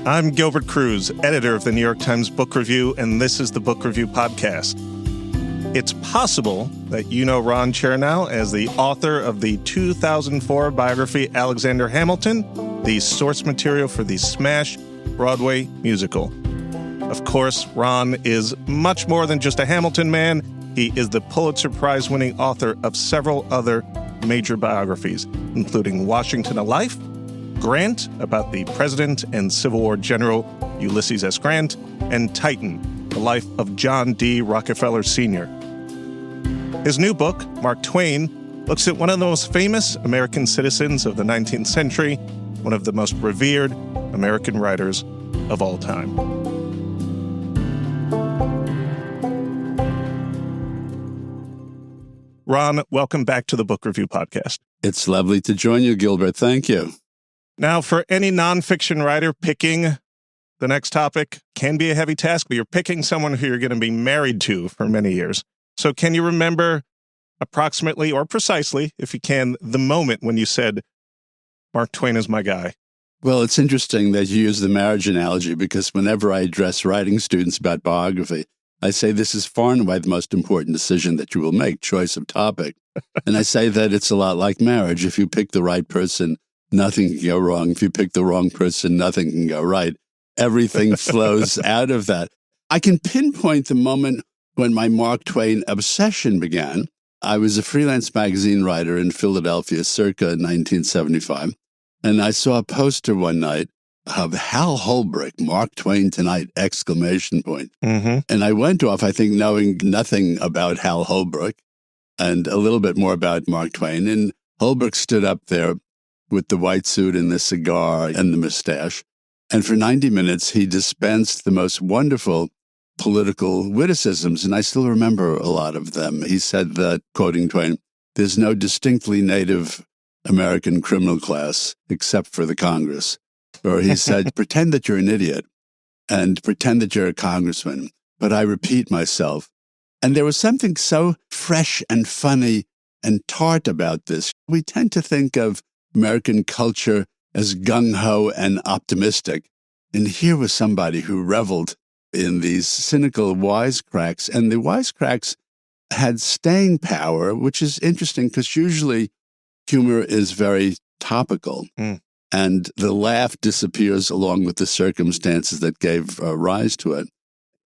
I'm Gilbert Cruz, editor of the New York Times Book Review, and this is the Book Review Podcast. It's possible that you know Ron Chernow as the author of the 2004 biography Alexander Hamilton, the source material for the smash Broadway musical. Of course, Ron is much more than just a Hamilton man. He is the Pulitzer Prize winning author of several other major biographies, including Washington, A Life, Grant, about the President and Civil War General Ulysses S. Grant, and Titan, The Life of John D. Rockefeller Sr. His new book, Mark Twain, looks at one of the most famous American citizens of the 19th century, one of the most revered American writers of all time. Ron, welcome back to the Book Review Podcast. It's lovely to join you, Gilbert. Thank you. Now, for any nonfiction writer, picking the next topic can be a heavy task, but you're picking someone who you're going to be married to for many years. So can you remember approximately or precisely, if you can, the moment when you said, Mark Twain is my guy? Well, it's interesting that you use the marriage analogy because whenever I address writing students about biography, I say this is far and away the most important decision that you will make, choice of topic. And I say that it's a lot like marriage. If you pick the right person, nothing can go wrong. If you pick the wrong person, nothing can go right. Everything flows out of that. I can pinpoint the moment when my Mark Twain obsession began. I was a freelance magazine writer in Philadelphia circa 1975, and I saw a poster one night of Hal Holbrook, Mark Twain Tonight, ! Mm-hmm. And I went off, I think, knowing nothing about Hal Holbrook and a little bit more about Mark Twain. And Holbrook stood up there with the white suit and the cigar and the mustache. And for 90 minutes, he dispensed the most wonderful political witticisms. And I still remember a lot of them. He said that, quoting Twain, "There's no distinctly Native American criminal class except for the Congress." Or he said, pretend that you're an idiot and pretend that you're a congressman. But I repeat myself. And there was something so fresh and funny and tart about this. We tend to think of American culture as gung-ho and optimistic. And here was somebody who reveled in these cynical wisecracks. And the wisecracks had staying power, which is interesting because usually humor is very topical. And the laugh disappears along with the circumstances that gave rise to it.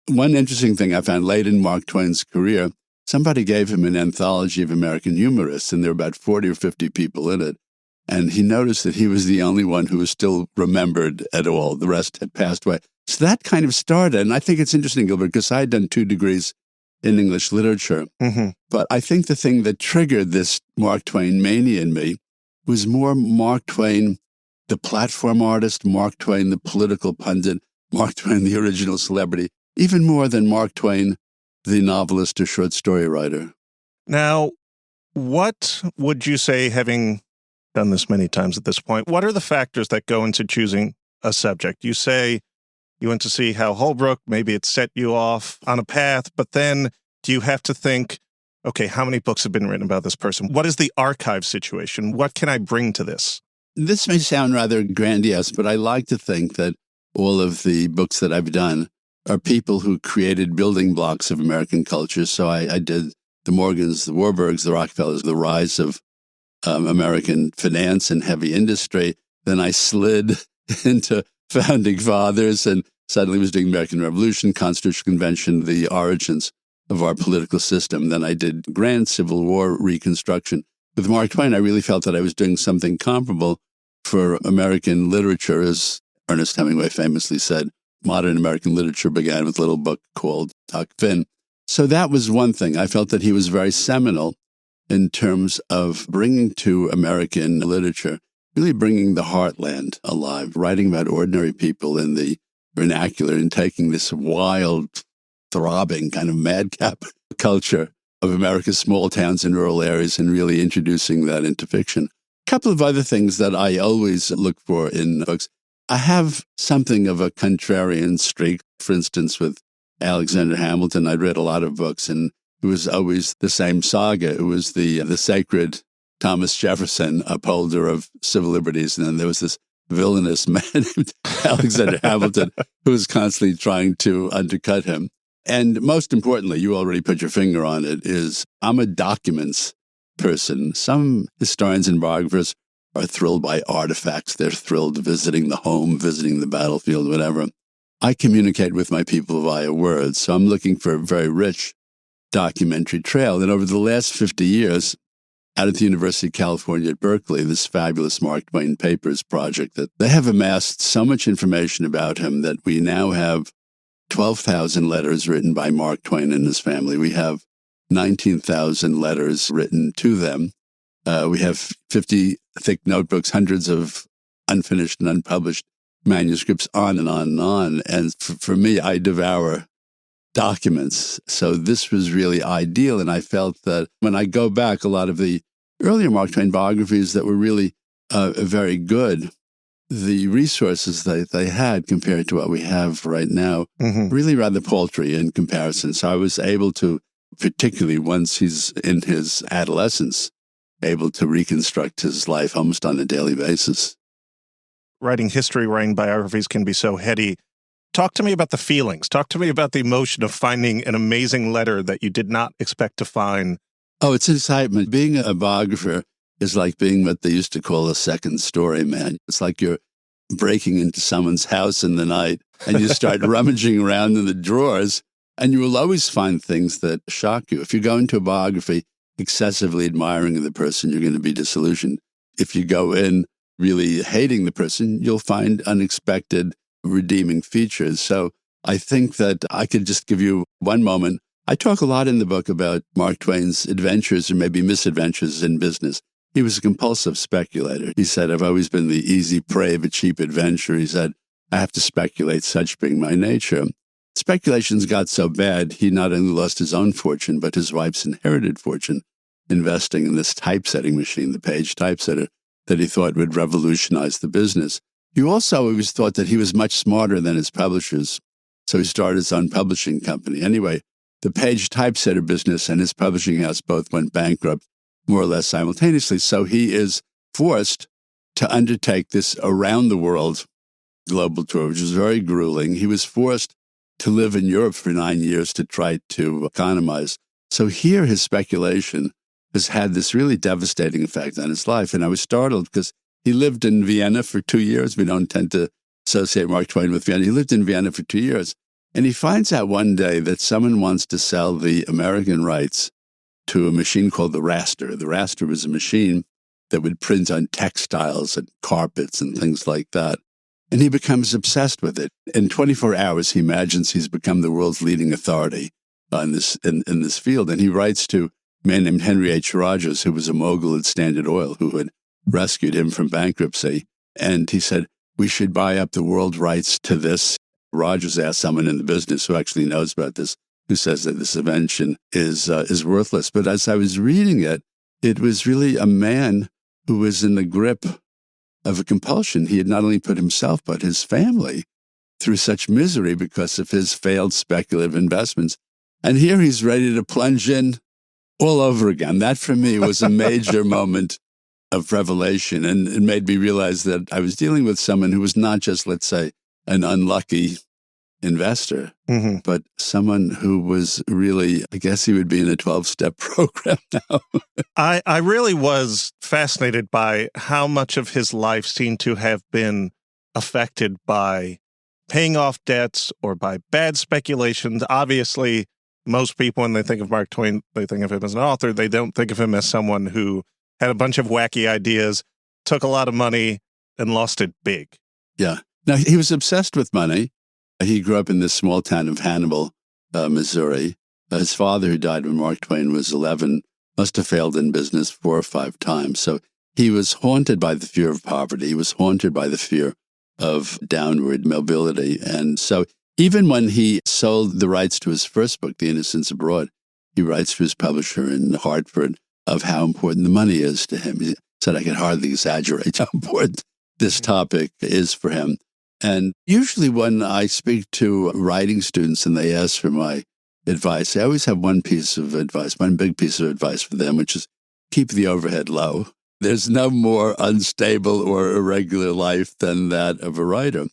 One interesting thing I found late in Mark Twain's career, somebody gave him an anthology of American humorists, and there were about 40 or 50 people in it. And he noticed that he was the only one who was still remembered at all. The rest had passed away. So that kind of started. And I think it's interesting, Gilbert, because I had done 2 degrees in English literature. Mm-hmm. But I think the thing that triggered this Mark Twain mania in me was more Mark Twain, the platform artist, Mark Twain, the political pundit, Mark Twain, the original celebrity, even more than Mark Twain, the novelist or short story writer. Now, what would you say, having done this many times at this point, what are the factors that go into choosing a subject? You say you went to see Hal Holbrook, maybe it set you off on a path, but then do you have to think, okay, how many books have been written about this person? What is the archive situation? What can I bring to this? This may sound rather grandiose, but I like to think that all of the books that I've done are people who created building blocks of American culture. So I did the Morgans, the Warburgs, the Rockefellers, the rise of American finance and heavy industry. Then I slid into founding fathers and suddenly was doing American Revolution, Constitutional Convention, the origins of our political system. Then I did Grand Civil War reconstruction. With Mark Twain, I really felt that I was doing something comparable for American literature. As Ernest Hemingway famously said, modern American literature began with a little book called Huck Finn. So that was one thing. I felt that he was very seminal in terms of bringing to American literature, really bringing the heartland alive, writing about ordinary people in the vernacular and taking this wild, throbbing kind of madcap culture of America's small towns and rural areas and really introducing that into fiction. A couple of other things that I always look for in books. I have something of a contrarian streak. For instance, with Alexander Hamilton, I'd read a lot of books, and it was always the same saga. It was the sacred Thomas Jefferson, upholder of civil liberties, and then there was this villainous man named Alexander Hamilton, who was constantly trying to undercut him. And most importantly, you already put your finger on it, is I'm a documents person. Some historians and biographers are thrilled by artifacts. They're thrilled visiting the home, visiting the battlefield, whatever. I communicate with my people via words, so I'm looking for a very rich documentary trail. And over the last 50 years, out at the University of California at Berkeley, this fabulous Mark Twain Papers project, that they have amassed so much information about him that we now have 12,000 letters written by Mark Twain and his family. We have 19,000 letters written to them. We have 50 thick notebooks, hundreds of unfinished and unpublished manuscripts, on and on and on. And for me, I devour documents. So this was really ideal. And I felt that when I go back, a lot of the earlier Mark Twain biographies that were really very good, the resources that they had compared to what we have right now, really rather paltry in comparison. So I was able to, particularly once he's in his adolescence, able to reconstruct his life almost on a daily basis. Writing history, writing biographies can be so heady. Talk to me about the feelings. Talk to me about the emotion of finding an amazing letter that you did not expect to find. Oh, it's excitement. Being a biographer is like being what they used to call a second story man. It's like you're breaking into someone's house in the night and you start rummaging around in the drawers, and you will always find things that shock you. If you go into a biography excessively admiring the person, you're going to be disillusioned. If you go in really hating the person, you'll find unexpected redeeming features. So I think that I could just give you one moment. I talk a lot in the book about Mark Twain's adventures or maybe misadventures in business. He was a compulsive speculator. He said, I've always been the easy prey of a cheap adventure. He said, I have to speculate, such being my nature. Speculations got so bad, he not only lost his own fortune, but his wife's inherited fortune, investing in this typesetting machine, the Page typesetter, that he thought would revolutionize the business. He also always thought that he was much smarter than his publishers, so he started his own publishing company. Anyway, the Page typesetter business and his publishing house both went bankrupt more or less simultaneously, so he is forced to undertake this around-the-world global tour, which was very grueling. He was forced to live in Europe for 9 years to try to economize. So here his speculation has had this really devastating effect on his life. And I was startled because he lived in Vienna for 2 years. We don't tend to associate Mark Twain with Vienna. He lived in Vienna for 2 years. And he finds out one day that someone wants to sell the American rights to a machine called the raster. The raster was a machine that would print on textiles and carpets and things like that. And he becomes obsessed with it. In 24 hours, he imagines he's become the world's leading authority on this in this field. And he writes to a man named Henry H. Rogers, who was a mogul at Standard Oil, who had rescued him from bankruptcy. And he said, we should buy up the world rights to this. Rogers asked someone in the business who actually knows about this, who says that this invention is worthless. But as I was reading it, it was really a man who was in the grip of a compulsion. He had not only put himself, but his family through such misery because of his failed speculative investments. And here he's ready to plunge in all over again. That, for me, was a major moment of revelation. And it made me realize that I was dealing with someone who was not just, let's say, an unlucky investor, but someone who was really, I guess he would be in a 12-step program now. I really was fascinated by how much of his life seemed to have been affected by paying off debts or by bad speculations. Obviously, most people, when they think of Mark Twain, they think of him as an author. They don't think of him as someone who had a bunch of wacky ideas, took a lot of money, and lost it big. Yeah. Now, he was obsessed with money. He grew up in this small town of Hannibal, Missouri. His father, who died when Mark Twain was 11, must have failed in business 4 or 5 times. So he was haunted by the fear of poverty. He was haunted by the fear of downward mobility. And so even when he sold the rights to his first book, The Innocents Abroad, he writes to his publisher in Hartford of how important the money is to him. He said, I can hardly exaggerate how important this topic is for him. And usually when I speak to writing students and they ask for my advice, I always have one piece of advice, one big piece of advice for them, which is keep the overhead low. There's no more unstable or irregular life than that of a writer.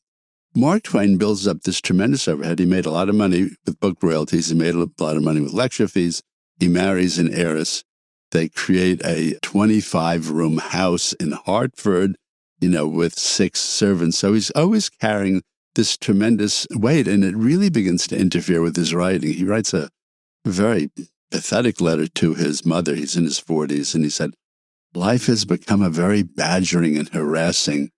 Mark Twain builds up this tremendous overhead. He made a lot of money with book royalties. He made a lot of money with lecture fees. He marries an heiress. They create a 25-room house in Hartford, with 6 servants. So he's always carrying this tremendous weight, and it really begins to interfere with his writing. He writes a very pathetic letter to his mother. He's in his 40s, and he said, "Life has become a very badgering and harassing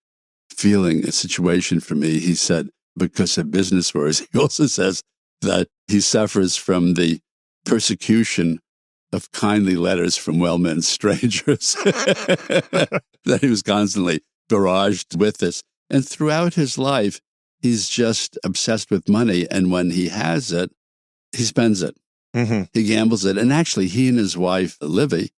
a situation for me," he said, because of business worries. He also says that he suffers from the persecution of kindly letters from well-meant strangers, that he was constantly barraged with this. And throughout his life, he's just obsessed with money. And when he has it, he spends it. Mm-hmm. He gambles it. And actually, he and his wife, Livy,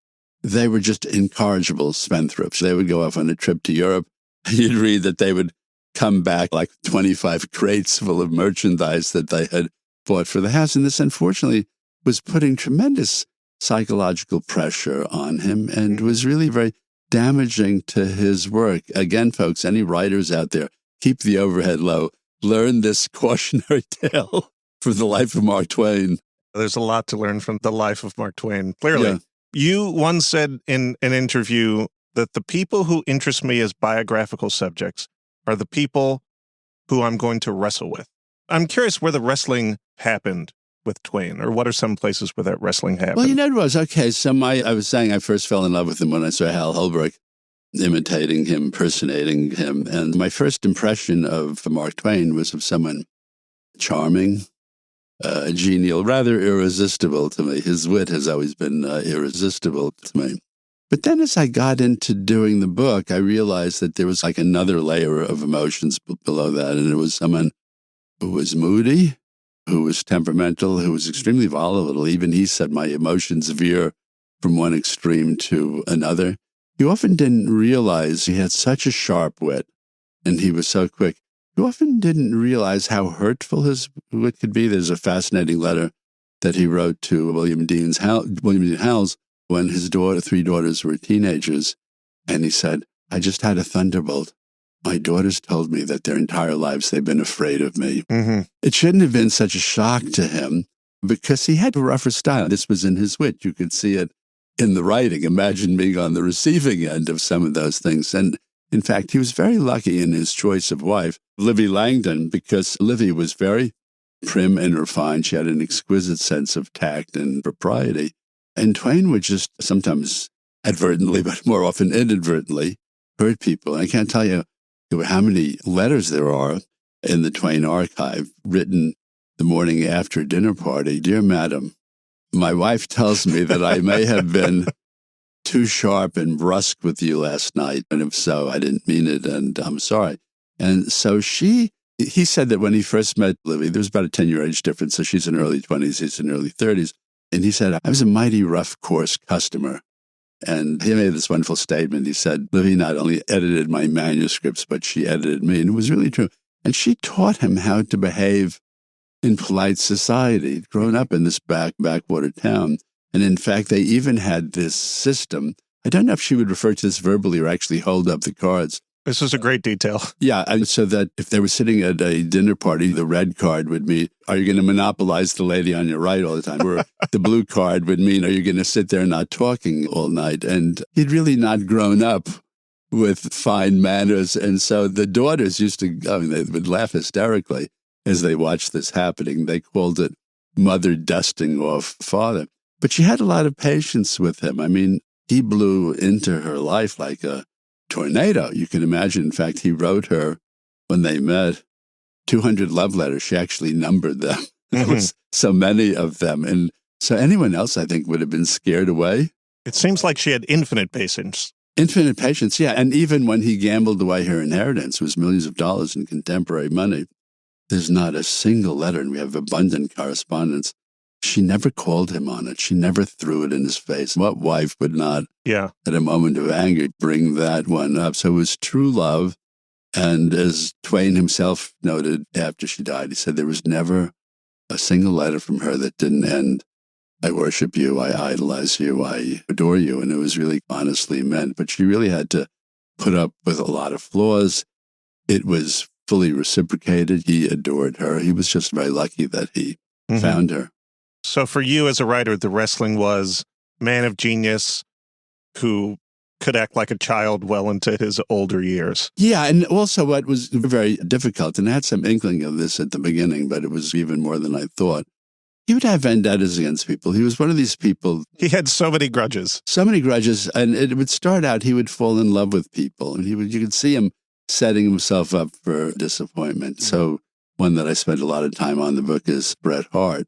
they were just incorrigible spendthrifts. They would go off on a trip to Europe. You'd read that they would come back like 25 crates full of merchandise that they had bought for the house. And this, unfortunately, was putting tremendous psychological pressure on him and was really very damaging to his work. Again, folks, any writers out there, keep the overhead low. Learn this cautionary tale for the life of Mark Twain. There's a lot to learn from the life of Mark Twain, clearly. Yeah. You once said in an interview that the people who interest me as biographical subjects are the people who I'm going to wrestle with. I'm curious where the wrestling happened with Twain, or what are some places where that wrestling happened? Well, it was, okay, so I was saying I first fell in love with him when I saw Hal Holbrook imitating him, impersonating him. And my first impression of Mark Twain was of someone charming, genial, rather irresistible to me. His wit has always been irresistible to me. But then as I got into doing the book, I realized that there was like another layer of emotions below that. And it was someone who was moody, who was temperamental, who was extremely volatile. Even he said my emotions veer from one extreme to another. He often didn't realize he had such a sharp wit, and he was so quick. He often didn't realize how hurtful his wit could be. There's a fascinating letter that he wrote to William Dean Howells when his 3 daughters were teenagers. And he said, "I just had a thunderbolt. My daughters told me that their entire lives they've been afraid of me." Mm-hmm. It shouldn't have been such a shock to him because he had a rougher style. This was in his wit. You could see it in the writing. Imagine being on the receiving end of some of those things. And in fact, he was very lucky in his choice of wife, Livy Langdon, because Livy was very prim and refined. She had an exquisite sense of tact and propriety. And Twain would just sometimes advertently, but more often inadvertently, hurt people. And I can't tell you how many letters there are in the Twain archive written the morning after a dinner party. "Dear Madam, my wife tells me that I may have been too sharp and brusque with you last night. And if so, I didn't mean it, and I'm sorry." And so he said that when he first met Livy, there was about a 10-year age difference. So she's in her early 20s, he's in early 30s. And he said, "I was a mighty rough, coarse customer." And he made this wonderful statement. He said, "Livy not only edited my manuscripts, but she edited me." And it was really true. And she taught him how to behave in polite society. He'd grown up in this backwater town. And in fact, they even had this system. I don't know if she would refer to this verbally or actually hold up the cards. This is a great detail. Yeah, and so that if they were sitting at a dinner party, the red card would mean, "Are you going to monopolize the lady on your right all the time?" Or the blue card would mean, "Are you going to sit there not talking all night?" And he'd really not grown up with fine manners. And so the daughters used to, they would laugh hysterically as they watched this happening. They called it mother dusting off father. But she had a lot of patience with him. I mean, he blew into her life like a tornado. You can imagine. In fact, he wrote her, when they met, 200 love letters. She actually numbered them. There was so many of them. And so anyone else, I think, would have been scared away. It seems like she had infinite patience. Infinite patience, yeah. And even when he gambled away her inheritance, it was millions of dollars in contemporary money. There's not a single letter, and we have abundant correspondence. She never called him on it. She never threw it in his face. What wife would not, at a moment of anger, bring that one up? So it was true love. And as Twain himself noted after she died, he said there was never a single letter from her that didn't end I worship you, I idolize you, I adore you. And it was really honestly meant. But she really had to put up with a lot of flaws. It was fully reciprocated. He adored her. He was just very lucky that he found her. So for you as a writer, the wrestling was man of genius who could act like a child well into his older years. Yeah, and also what was very difficult, and I had some inkling of this at the beginning, but it was even more than I thought. He would have vendettas against people. He was one of these people. He had so many grudges. So many grudges, and it would start out, he would fall in love with people, and you could see him setting himself up for disappointment. So one that I spent a lot of time on the book is Bret Hart.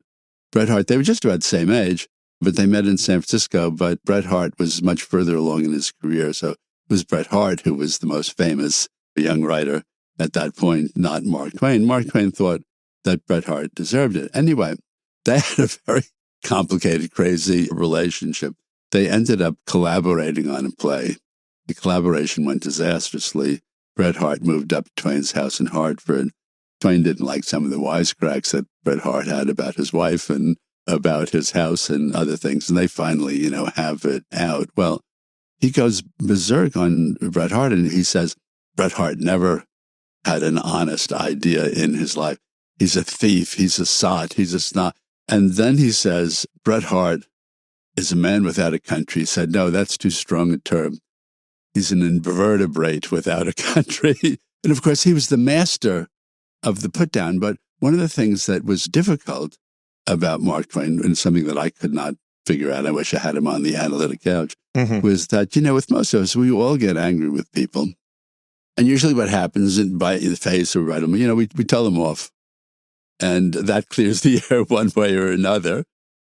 Bret Hart, they were just about the same age, but they met in San Francisco, but Bret Hart was much further along in his career. So it was Bret Hart who was the most famous young writer at that point, not Mark Twain. Mark Twain thought that Bret Hart deserved it. Anyway, they had a very complicated, crazy relationship. They ended up collaborating on a play. The collaboration went disastrously. Bret Hart moved up to Twain's house in Hartford. Twain didn't like some of the wisecracks that Bret Hart had about his wife and about his house and other things. And they finally, have it out. Well, he goes berserk on Bret Hart and he says, Bret Hart never had an honest idea in his life. He's a thief. He's a sot. He's a snot. And then he says, Bret Hart is a man without a country. He said, no, that's too strong a term. He's an invertebrate without a country. And of course, he was the master of the put down. But one of the things that was difficult about Mark Twain, and something that I could not figure out, I wish I had him on the analytic couch, was that, with most of us, we all get angry with people. And usually what happens by the face or right, we tell them off. And that clears the air one way or another.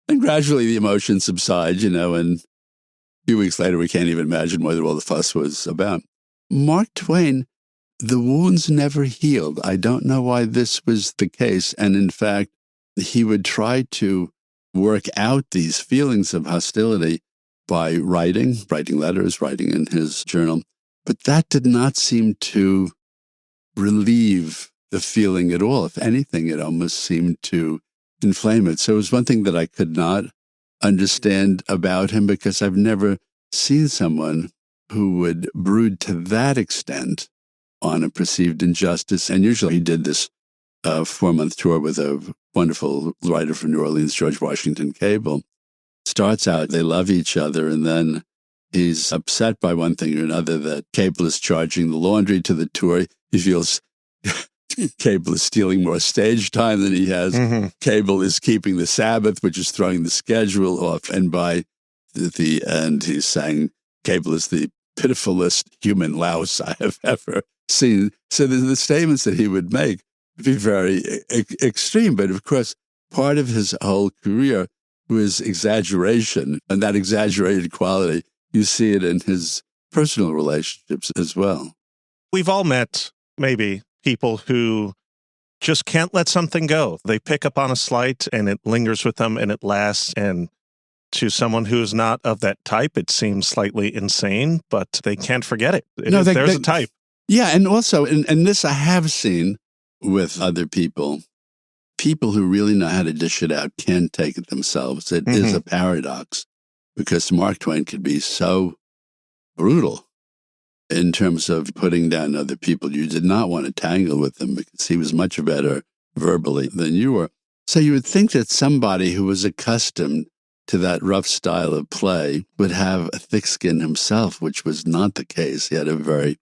And gradually the emotions subside, and a few weeks later, we can't even imagine what all the fuss was about. Mark Twain, the wounds never healed. I don't know why this was the case. And in fact, he would try to work out these feelings of hostility by writing letters, writing in his journal. But that did not seem to relieve the feeling at all. If anything, it almost seemed to inflame it. So it was one thing that I could not understand about him, because I've never seen someone who would brood to that extent on a perceived injustice. And usually he did this 4-month tour with a wonderful writer from New Orleans, George Washington Cable. Starts out, they love each other, and then he's upset by one thing or another that Cable is charging the laundry to the tour. He feels Cable is stealing more stage time than he has. Cable is keeping the Sabbath, which is throwing the schedule off. And by the end, he's saying Cable is the pitifulest human louse I have ever seen. So the statements that he would make would be very extreme. But of course, part of his whole career was exaggeration. And that exaggerated quality, you see it in his personal relationships as well. We've all met, maybe, people who just can't let something go. They pick up on a slight and it lingers with them and it lasts. And to someone who is not of that type, it seems slightly insane, but they can't forget it. There's a type. Yeah, and also, and this I have seen with other people who really know how to dish it out can't take it themselves. It is a paradox, because Mark Twain could be so brutal in terms of putting down other people. You did not want to tangle with him because he was much better verbally than you were. So you would think that somebody who was accustomed to that rough style of play would have a thick skin himself, which was not the case. He had a very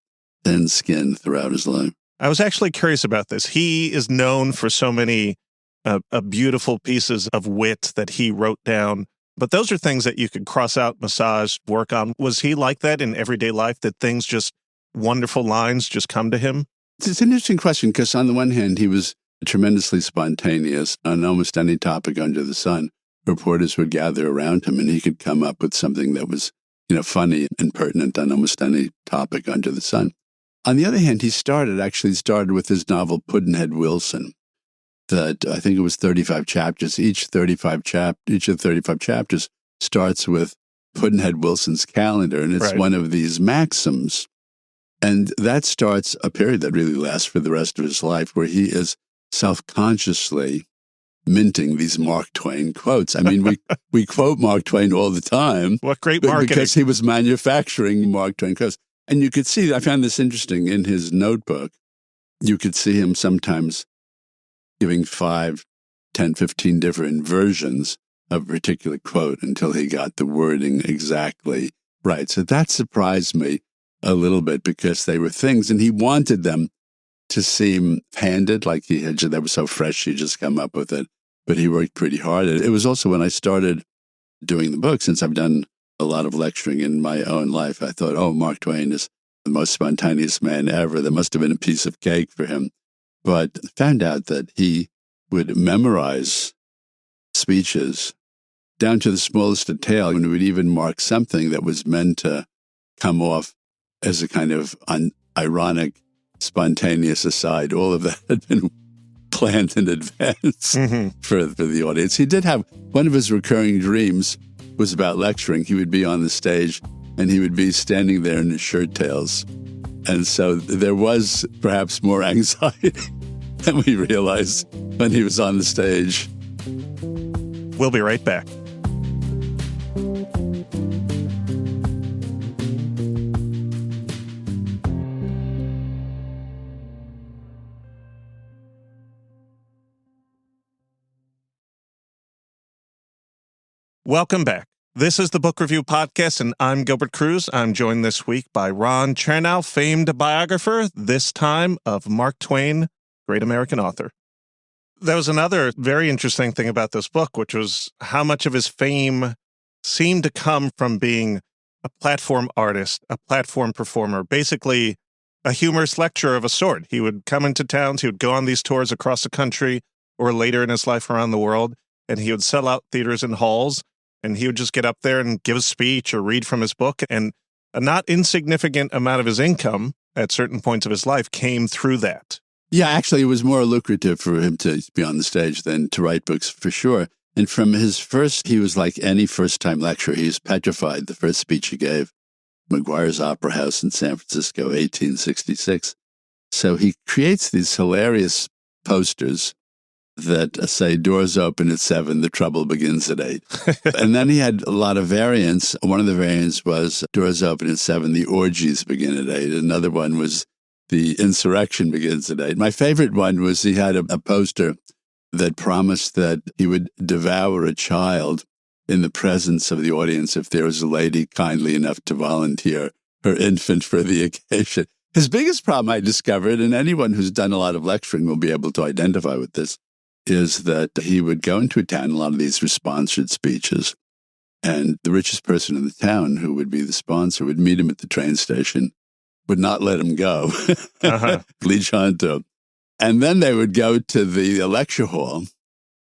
thin skin throughout his life. I was actually curious about this. He is known for so many beautiful pieces of wit that he wrote down. But those are things that you could cross out, massage, work on. Was he like that in everyday life, that things just, wonderful lines just come to him? It's an interesting question, because on the one hand, he was tremendously spontaneous on almost any topic under the sun. Reporters would gather around him and he could come up with something that was, funny and pertinent on almost any topic under the sun. On the other hand, he started with his novel Pudd'nhead Wilson, that I think it was 35 chapters. Each of the 35 chapters starts with Pudd'nhead Wilson's calendar, and it's one of these maxims. And that starts a period that really lasts for the rest of his life, where he is self-consciously minting these Mark Twain quotes. I mean, we quote Mark Twain all the time. What great marketing. Because he was manufacturing Mark Twain quotes. And you could see, I found this interesting, in his notebook, you could see him sometimes giving 5, 10, 15 different versions of a particular quote until he got the wording exactly right. So that surprised me a little bit because they were things, and he wanted them to seem handed, like they were so fresh, he just come up with it. But he worked pretty hard. It was also when I started doing the book, since I've done a lot of lecturing in my own life, I thought, oh, Mark Twain is the most spontaneous man ever. There must have been a piece of cake for him. But found out that he would memorize speeches down to the smallest detail, and would even mark something that was meant to come off as a kind of ironic, spontaneous aside. All of that had been planned in advance for the audience. He did have one of his recurring dreams was about lecturing. He would be on the stage and he would be standing there in his shirt tails. And so there was perhaps more anxiety than we realized when he was on the stage. We'll be right back. Welcome back. This is the Book Review Podcast, and I'm Gilbert Cruz. I'm joined this week by Ron Chernow, famed biographer, this time of Mark Twain, great American author. There was another very interesting thing about this book, which was how much of his fame seemed to come from being a platform artist, a platform performer, basically a humorist lecturer of a sort. He would come into towns, he would go on these tours across the country or later in his life around the world, and he would sell out theaters and halls. And he would just get up there and give a speech or read from his book. And a not insignificant amount of his income at certain points of his life came through that. Yeah, actually, it was more lucrative for him to be on the stage than to write books, for sure. And from his first, he was like any first-time lecturer. He was petrified, the first speech he gave, McGuire's Opera House in San Francisco, 1866. So he creates these hilarious posters that say, doors open at 7, the trouble begins at 8. And then he had a lot of variants. One of the variants was, doors open at 7, the orgies begin at 8. Another one was, the insurrection begins at 8. My favorite one was he had a poster that promised that he would devour a child in the presence of the audience if there was a lady kindly enough to volunteer her infant for the occasion. His biggest problem, I discovered, and anyone who's done a lot of lecturing will be able to identify with this, is that he would go into a town, a lot of these were sponsored speeches, and the richest person in the town, who would be the sponsor, would meet him at the train station, would not let him go, leech on to him. And then they would go to the lecture hall,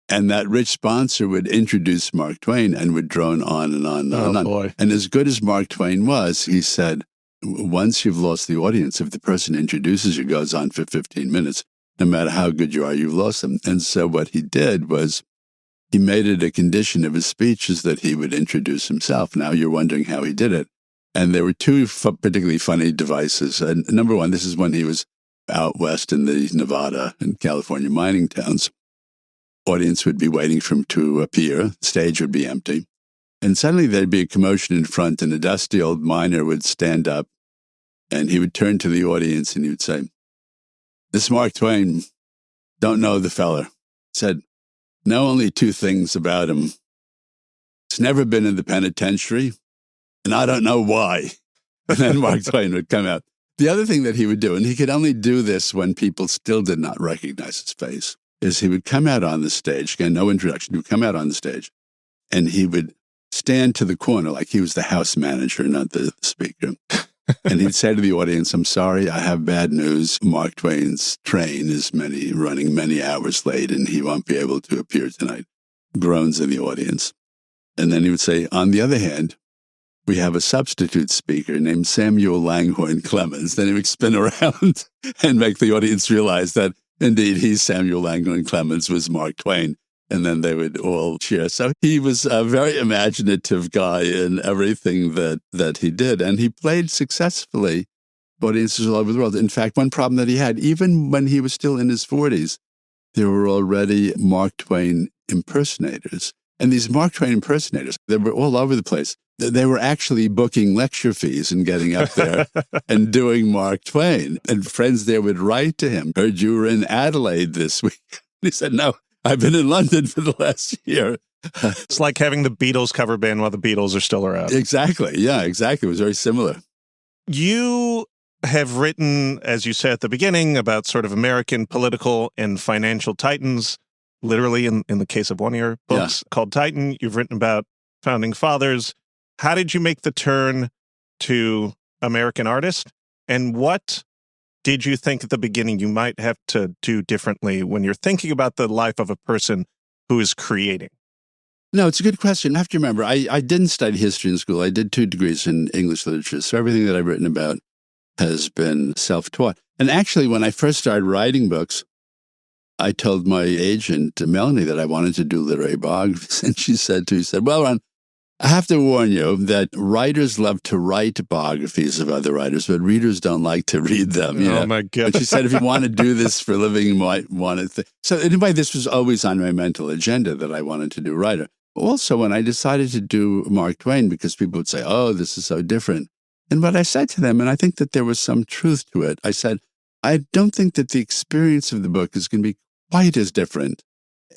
and that rich sponsor would introduce Mark Twain and would drone on and on and on. Boy. And as good as Mark Twain was, he said, once you've lost the audience, if the person introduces you goes on for 15 minutes, no matter how good you are, you've lost them. And so what he did was he made it a condition of his speeches that he would introduce himself. Now you're wondering how he did it. And there were two particularly funny devices. Number one, this is when he was out west in the Nevada and California mining towns. Audience would be waiting for him to appear. The stage would be empty. And suddenly there'd be a commotion in front, and a dusty old miner would stand up, and he would turn to the audience and he would say, "This Mark Twain, don't know the feller." Said, "Know only two things about him. He's never been in the penitentiary, and I don't know why." And then Mark Twain would come out. The other thing that he would do, and he could only do this when people still did not recognize his face, is he would come out on the stage, again, no introduction, he would come out on the stage, and he would stand to the corner like he was the house manager, not the speaker. And he'd say to the audience, "I'm sorry, I have bad news. Mark Twain's train is running many hours late, and he won't be able to appear tonight." Groans in the audience. And then he would say, "On the other hand, we have a substitute speaker named Samuel Langhorne Clemens." Then he would spin around and make the audience realize that indeed he's Samuel Langhorne Clemens was Mark Twain. And then they would all cheer. So he was a very imaginative guy in everything that he did. And he played successfully audiences all over the world. In fact, one problem that he had, even when he was still in his 40s, there were already Mark Twain impersonators. And these Mark Twain impersonators, they were all over the place. They were actually booking lecture fees and getting up there and doing Mark Twain. And friends there would write to him, heard you were in Adelaide this week. He said, no, I've been in London for the last year. It's like having the Beatles cover band while the Beatles are still around. Exactly. Yeah, exactly. It was very similar. You have written, as you said at the beginning, about sort of American political and financial titans, literally in the case of one of your books called Titan. You've written about founding fathers. How did you make the turn to American artist? And what did you think at the beginning you might have to do differently when you're thinking about the life of a person who is creating? No, it's a good question. I have to remember, I didn't study history in school. I did 2 degrees in English literature. So everything that I've written about has been self-taught. And actually, when I first started writing books, I told my agent, Melanie, that I wanted to do literary biographies. And she said, well, Ron, I have to warn you that writers love to write biographies of other writers, but readers don't like to read them. You know? My God. But she said, if you want to do this for a living, you might want to. So anyway, this was always on my mental agenda that I wanted to do writer. Also, when I decided to do Mark Twain, because people would say, oh, this is so different. And what I said to them, and I think that there was some truth to it, I said, I don't think that the experience of the book is going to be quite as different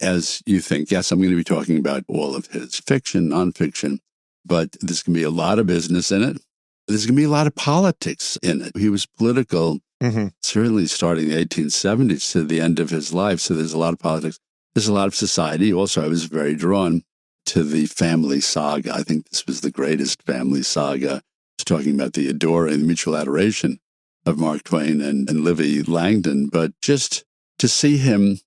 as you think. Yes, I'm going to be talking about all of his fiction, nonfiction, but there's going to be a lot of business in it. There's going to be a lot of politics in it. He was political, certainly starting in the 1870s to the end of his life. So there's a lot of politics. There's a lot of society. Also, I was very drawn to the family saga. I think this was the greatest family saga. It's talking about the adoring, the mutual adoration of Mark Twain and Livy Langdon. But just to see him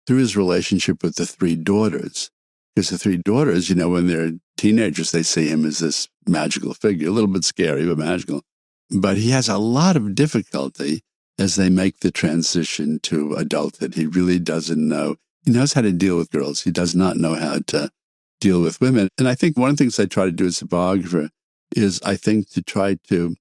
through his relationship with the 3 daughters, because the 3 daughters, when they're teenagers, they see him as this magical figure, a little bit scary, but magical. But he has a lot of difficulty as they make the transition to adulthood. He really doesn't know. He knows how to deal with girls. He does not know how to deal with women. And I think one of the things I try to do as a biographer is, I think, to try to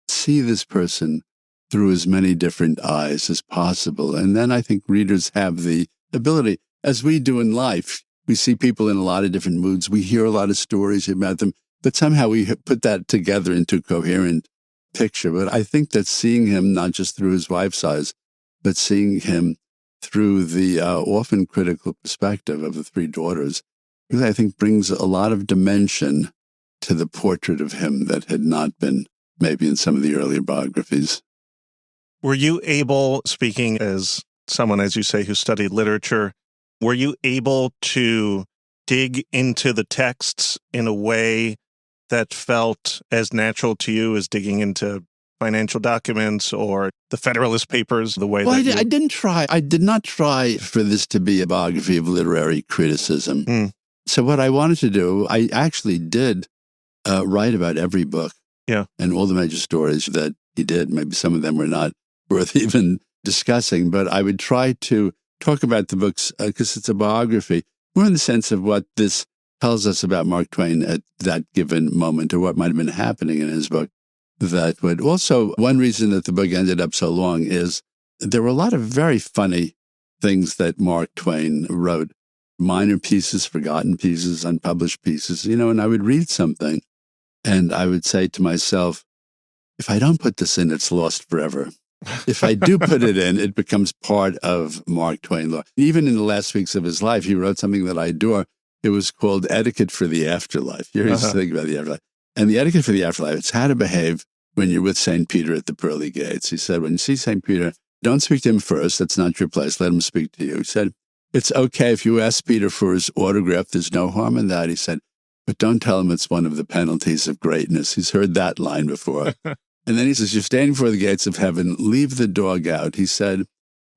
see this person through as many different eyes as possible. And then I think readers have the ability, as we do in life, we see people in a lot of different moods. We hear a lot of stories about them, but somehow we put that together into a coherent picture. But I think that seeing him not just through his wife's eyes, but seeing him through the often critical perspective of the 3 daughters, really, I think, brings a lot of dimension to the portrait of him that had not been maybe in some of the earlier biographies. Were you able, speaking as someone, as you say, who studied literature, were you able to dig into the texts in a way that felt as natural to you as digging into financial documents or the Federalist Papers, the way I didn't try. I did not try for this to be a biography of literary criticism. So what I wanted to do, I actually did write about every book and all the major stories that he did. Maybe some of them were not worth even discussing, but I would try to talk about the books because it's a biography, more in the sense of what this tells us about Mark Twain at that given moment, or what might have been happening in his book. That would also, one reason that the book ended up so long is there were a lot of very funny things that Mark Twain wrote, minor pieces, forgotten pieces, unpublished pieces, and I would read something and I would say to myself, if I don't put this in, it's lost forever. If I do put it in, it becomes part of Mark Twain lore. Even in the last weeks of his life, he wrote something that I adore. It was called Etiquette for the Afterlife. You're to think about the afterlife. And the etiquette for the afterlife, it's how to behave when you're with St. Peter at the pearly gates. He said, when you see St. Peter, don't speak to him first. That's not your place. Let him speak to you. He said, it's okay if you ask Peter for his autograph. There's no harm in that. He said, but don't tell him it's one of the penalties of greatness. He's heard that line before. And then he says, you're standing before the gates of heaven. Leave the dog out. He said,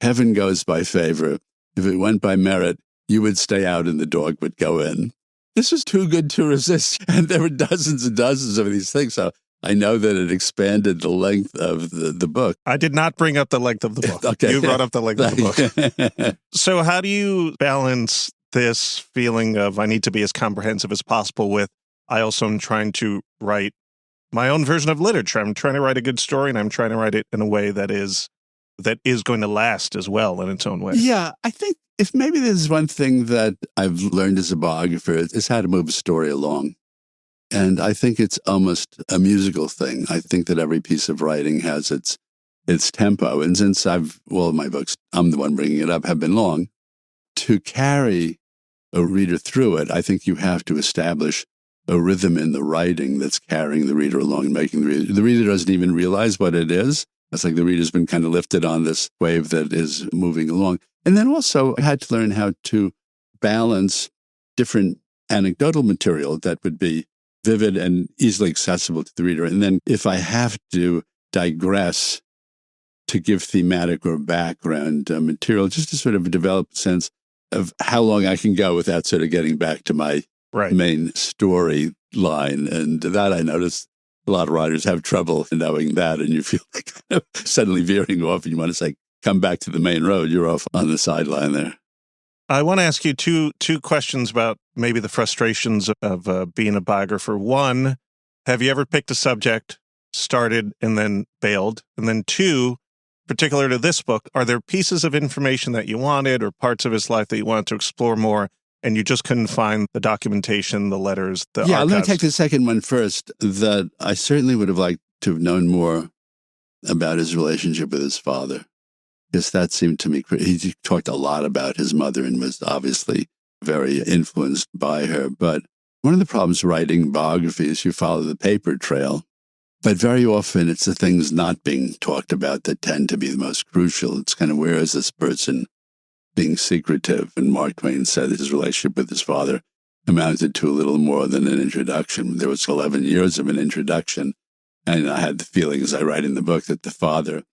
heaven goes by favor. If it went by merit, you would stay out and the dog would go in. This was too good to resist. And there were dozens and dozens of these things. So I know that it expanded the length of the book. I did not bring up the length of the book. Okay. You brought up the length of the book. So how do you balance this feeling of I need to be as comprehensive as possible with I also am trying to write my own version of literature. I'm trying to write a good story and I'm trying to write it in a way that is going to last as well in its own way. Yeah, I think If maybe there's one thing that I've learned as a biographer, it's how to move a story along. And I think it's almost a musical thing. I think that every piece of writing has its tempo. And since all of my books, I'm the one bringing it up, have been long, to carry a reader through it, I think you have to establish a rhythm in the writing that's carrying the reader along and making the reader doesn't even realize what it is. It's like the reader's been kind of lifted on this wave that is moving along. And then also I had to learn how to balance different anecdotal material that would be vivid and easily accessible to the reader. And then if I have to digress to give thematic or background material, just to sort of develop a sense of how long I can go without sort of getting back to my main story line. And that I noticed a lot of writers have trouble knowing that, and you feel like kind of suddenly veering off and you want to say, come back to the main road. You're off on the sideline there. I want to ask you two questions about maybe the frustrations of being a biographer. One, have you ever picked a subject, started, and then bailed? And then two, particular to this book, are there pieces of information that you wanted or parts of his life that you wanted to explore more, and you just couldn't find the documentation, the letters, the archives? Let me take the second one first, that I certainly would have liked to have known more about his relationship with his father. Because that seemed to me, he talked a lot about his mother and was obviously very influenced by her. But one of the problems writing biography is you follow the paper trail. But very often it's the things not being talked about that tend to be the most crucial. It's kind of, where is this person being secretive? And Mark Twain said his relationship with his father amounted to a little more than an introduction. There was 11 years of an introduction. And I had the feeling, as I write in the book, that the father,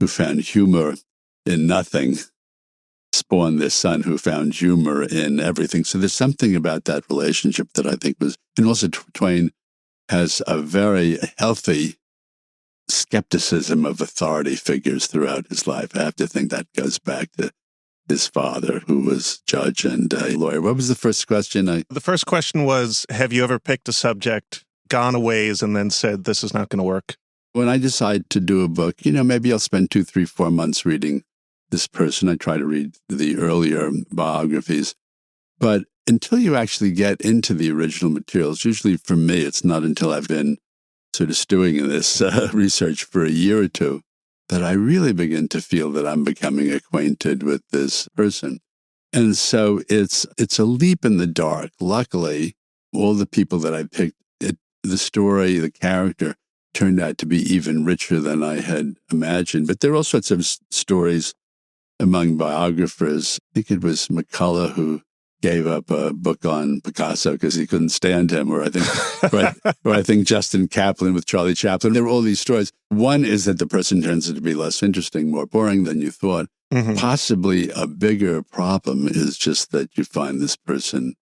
who found humor in nothing, spawned this son who found humor in everything. So there's something about that relationship that I think was, and also Twain has a very healthy skepticism of authority figures throughout his life. I have to think that goes back to his father, who was judge and a lawyer. What was the first question? The first question was, have you ever picked a subject, gone a ways, and then said, this is not going to work? When I decide to do a book, maybe I'll spend 2, 3, 4 months reading this person. I try to read the earlier biographies. But until you actually get into the original materials, usually for me, it's not until I've been sort of stewing in this research for a year or two that I really begin to feel that I'm becoming acquainted with this person. And so it's a leap in the dark. Luckily, all the people that I picked, the story, the character, turned out to be even richer than I had imagined. But there are all sorts of stories among biographers. I think it was McCullough who gave up a book on Picasso because he couldn't stand him, or I think Justin Kaplan with Charlie Chaplin. There were all these stories. One is that the person turns out to be less interesting, more boring than you thought. Mm-hmm. Possibly a bigger problem is just that you find this person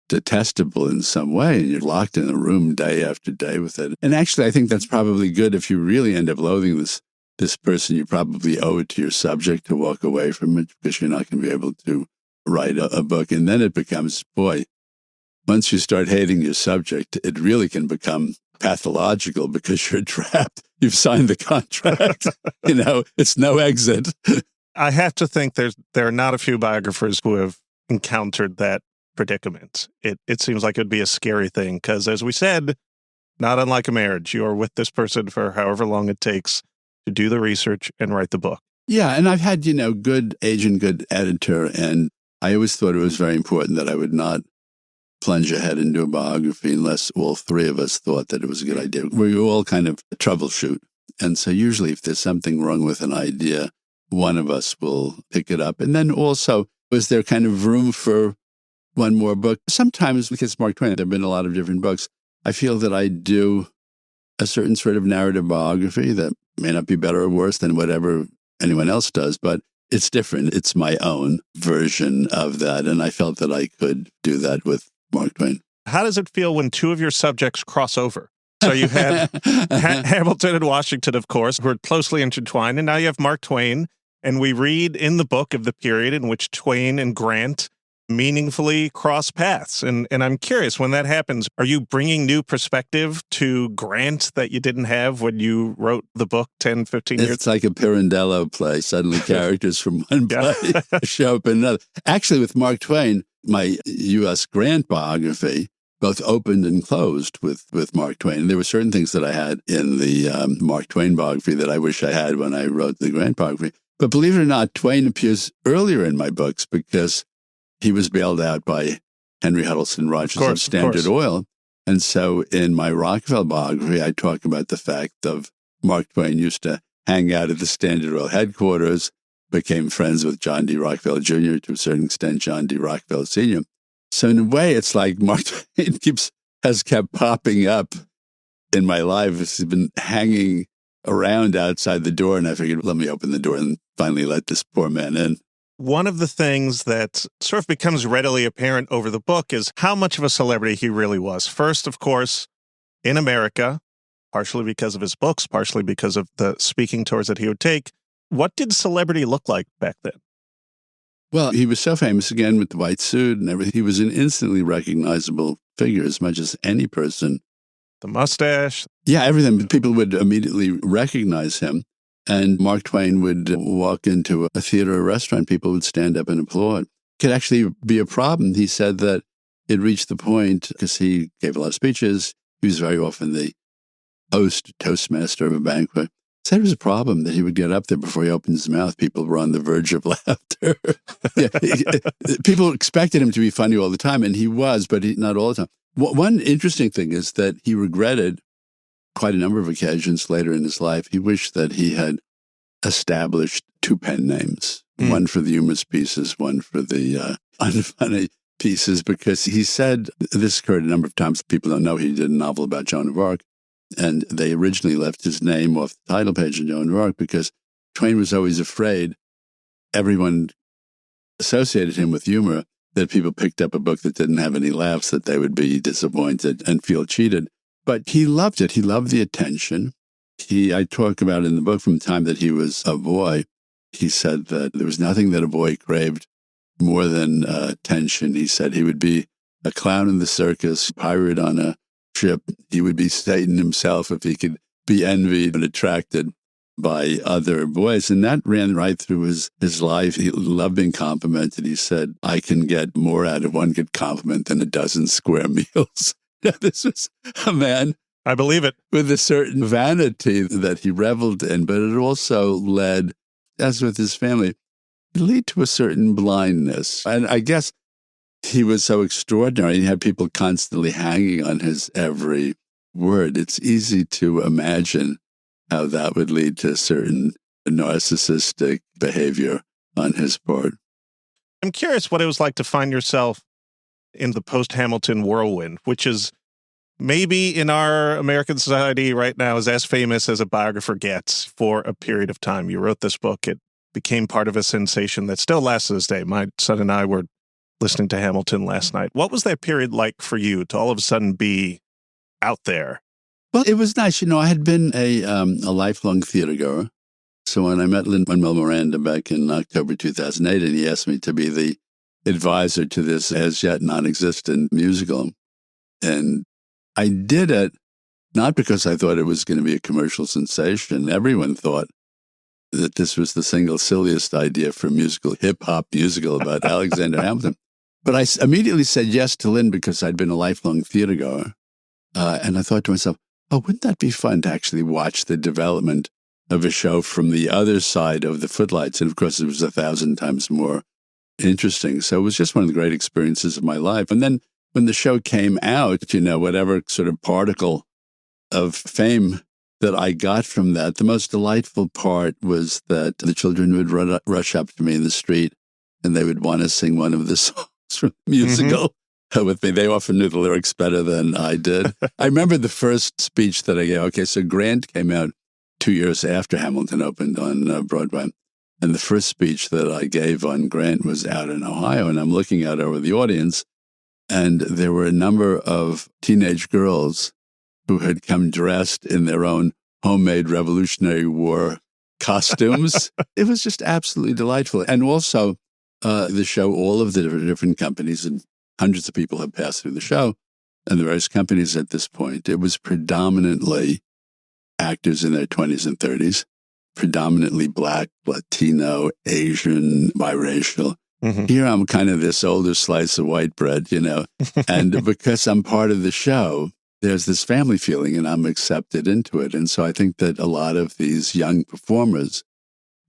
detestable in some way, and you're locked in a room day after day with it. And actually, I think that's probably good. If you really end up loathing this person, you probably owe it to your subject to walk away from it, because you're not going to be able to write a book. And then it becomes, boy, once you start hating your subject, it really can become pathological because you're trapped. You've signed the contract. It's no exit. I have to think there are not a few biographers who have encountered that predicament. It seems like it would be a scary thing because, as we said, not unlike a marriage, you are with this person for however long it takes to do the research and write the book. Yeah, and I've had, good agent, good editor, and I always thought it was very important that I would not plunge ahead into a biography unless all three of us thought that it was a good idea. We all kind of troubleshoot. And so usually if there's something wrong with an idea, one of us will pick it up. And then also, was there kind of room for one more book? Sometimes, because Mark Twain, there have been a lot of different books, I feel that I do a certain sort of narrative biography that may not be better or worse than whatever anyone else does, but it's different. It's my own version of that. And I felt that I could do that with Mark Twain. How does it feel when two of your subjects cross over? So you had Hamilton and Washington, of course, who are closely intertwined, and now you have Mark Twain. And we read in the book of the period in which Twain and Grant meaningfully cross paths. And I'm curious, when that happens, are you bringing new perspective to Grant that you didn't have when you wrote the book 10, 15 years ago? It's like a Pirandello play. Suddenly characters from one play show up in another. Actually, with Mark Twain, my U.S. Grant biography both opened and closed with Mark Twain. There were certain things that I had in the Mark Twain biography that I wish I had when I wrote the Grant biography. But believe it or not, Twain appears earlier in my books because he was bailed out by Henry Huddleston Rogers of Standard Oil. And so in my Rockefeller biography, I talk about the fact of Mark Twain used to hang out at the Standard Oil headquarters, became friends with John D. Rockefeller Jr., to a certain extent, John D. Rockefeller Sr. So in a way, it's like Mark Twain has kept popping up in my life. He's been hanging around outside the door, and I figured, let me open the door and finally let this poor man in. One of the things that sort of becomes readily apparent over the book is how much of a celebrity he really was. First, of course, in America, partially because of his books, partially because of the speaking tours that he would take. What did celebrity look like back then? Well, he was so famous, again, with the white suit and everything. He was an instantly recognizable figure as much as any person. The mustache. Yeah, everything. People would immediately recognize him. And Mark Twain would walk into a theater or restaurant, people would stand up and applaud. It could actually be a problem. He said that it reached the point, because he gave a lot of speeches, he was very often the toastmaster of a banquet. Said it was a problem that he would get up there before he opened his mouth. People were on the verge of laughter. People expected him to be funny all the time, and he was, but not all the time. One interesting thing is that he regretted quite a number of occasions later in his life. He wished that he had established two pen names, one for the humorous pieces, one for the unfunny pieces, because he said, this occurred a number of times, people don't know, he did a novel about Joan of Arc, and they originally left his name off the title page of Joan of Arc because Twain was always afraid everyone associated him with humor, that people picked up a book that didn't have any laughs, that they would be disappointed and feel cheated. But he loved it. He loved the attention. I talk about in the book from the time that he was a boy, he said that there was nothing that a boy craved more than attention. He said he would be a clown in the circus, pirate on a ship. He would be Satan himself if he could be envied and attracted by other boys. And that ran right through his life. He loved being complimented. He said, I can get more out of one good compliment than a dozen square meals. This was a man, I believe it, with a certain vanity that he reveled in, but it also led, as with his family, it led to a certain blindness. And I guess he was so extraordinary. He had people constantly hanging on his every word. It's easy to imagine how that would lead to certain narcissistic behavior on his part. I'm curious what it was like to find yourself in the post-Hamilton whirlwind, which is maybe in our American society right now is as famous as a biographer gets for a period of time. You wrote this book. It became part of a sensation that still lasts to this day. My son and I were listening to Hamilton last night. What was that period like for you to all of a sudden be out there? Well, it was nice. I had been a lifelong theater goer. So when I met Lin-Manuel Miranda back in October 2008, and he asked me to be the advisor to this as yet non-existent musical. And I did it not because I thought it was going to be a commercial sensation. Everyone thought that this was the single silliest idea for a musical, hip-hop musical about Alexander Hamilton. But I immediately said yes to Lin because I'd been a lifelong theater goer. And I thought to myself, oh, wouldn't that be fun to actually watch the development of a show from the other side of the footlights? And of course, it was 1,000 times more interesting. So it was just one of the great experiences of my life. And then when the show came out, whatever sort of particle of fame that I got from that, the most delightful part was that the children would rush up to me in the street and they would want to sing one of the songs from the musical with me. They often knew the lyrics better than I did. I remember the first speech that I gave. Okay, so Grant came out 2 years after Hamilton opened on Broadway. And the first speech that I gave on Grant was out in Ohio, and I'm looking out over the audience, and there were a number of teenage girls who had come dressed in their own homemade Revolutionary War costumes. It was just absolutely delightful. And also, the show, all of the different companies, and hundreds of people have passed through the show and the various companies at this point. It was predominantly actors in their 20s and 30s, predominantly Black, Latino, Asian, biracial. Mm-hmm. Here I'm kind of this older slice of white bread, and because I'm part of the show, there's this family feeling and I'm accepted into it. And so I think that a lot of these young performers,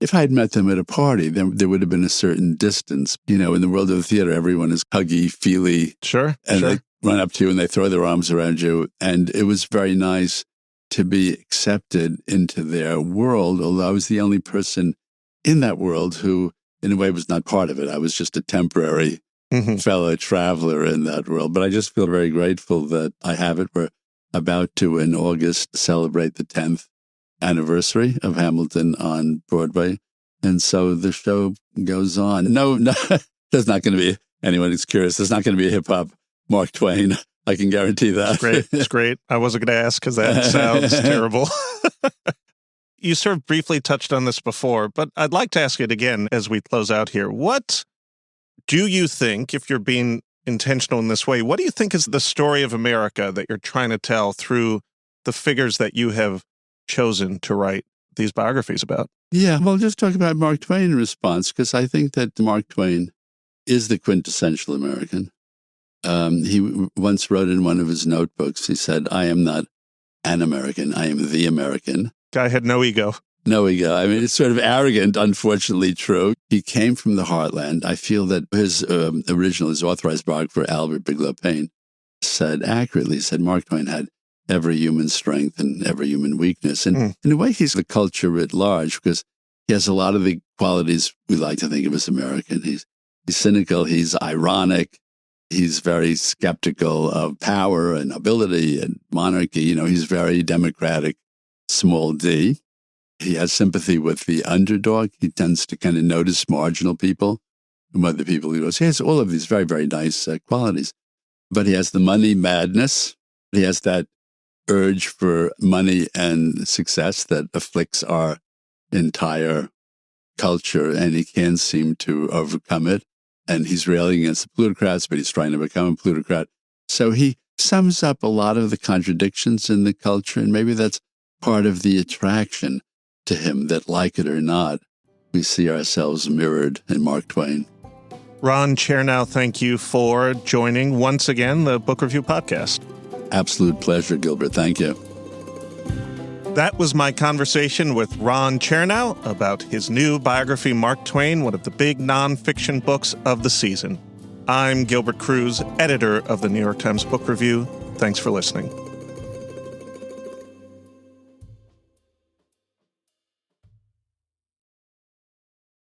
if I had met them at a party, then there would have been a certain distance. In the world of the theater, everyone is huggy, feely. Sure. And sure. They run up to you and they throw their arms around you. And it was very nice to be accepted into their world, although I was the only person in that world who, in a way, was not part of it. I was just a temporary fellow traveler in that world. But I just feel very grateful that I have it. We're about to, in August, celebrate the 10th anniversary of Hamilton on Broadway. And so the show goes on. No, there's not going to be, anyone who's curious, there's not going to be a hip-hop Mark Twain. I can guarantee that. It's great. I wasn't going to ask because that sounds terrible. You sort of briefly touched on this before, but I'd like to ask it again as we close out here. What do you think, if you're being intentional in this way, what do you think is the story of America that you're trying to tell through the figures that you have chosen to write these biographies about? Yeah, well, just talk about Mark Twain in response, because I think that Mark Twain is the quintessential American. He once wrote in one of his notebooks, he said, "I am not an American, I am the American." Guy had no ego. No ego. I mean, it's sort of arrogant, unfortunately true. He came from the heartland. I feel that his authorized biographer, Albert Bigelow Payne, said accurately, Mark Twain had every human strength and every human weakness. And in a way, he's the culture writ large because he has a lot of the qualities we like to think of as American. He's cynical, he's ironic, he's very skeptical of power and ability and monarchy. He's very democratic, small d. He has sympathy with the underdog. He tends to kind of notice marginal people and other people he goes. He has all of these very, very nice qualities. But he has the money madness. He has that urge for money and success that afflicts our entire culture, and he can't seem to overcome it. And he's railing against the plutocrats, but he's trying to become a plutocrat. So he sums up a lot of the contradictions in the culture, and maybe that's part of the attraction to him, that like it or not, we see ourselves mirrored in Mark Twain. Ron Chernow, thank you for joining once again the Book Review Podcast. Absolute pleasure, Gilbert. Thank you. That was my conversation with Ron Chernow about his new biography, Mark Twain, one of the big nonfiction books of the season. I'm Gilbert Cruz, editor of the New York Times Book Review. Thanks for listening.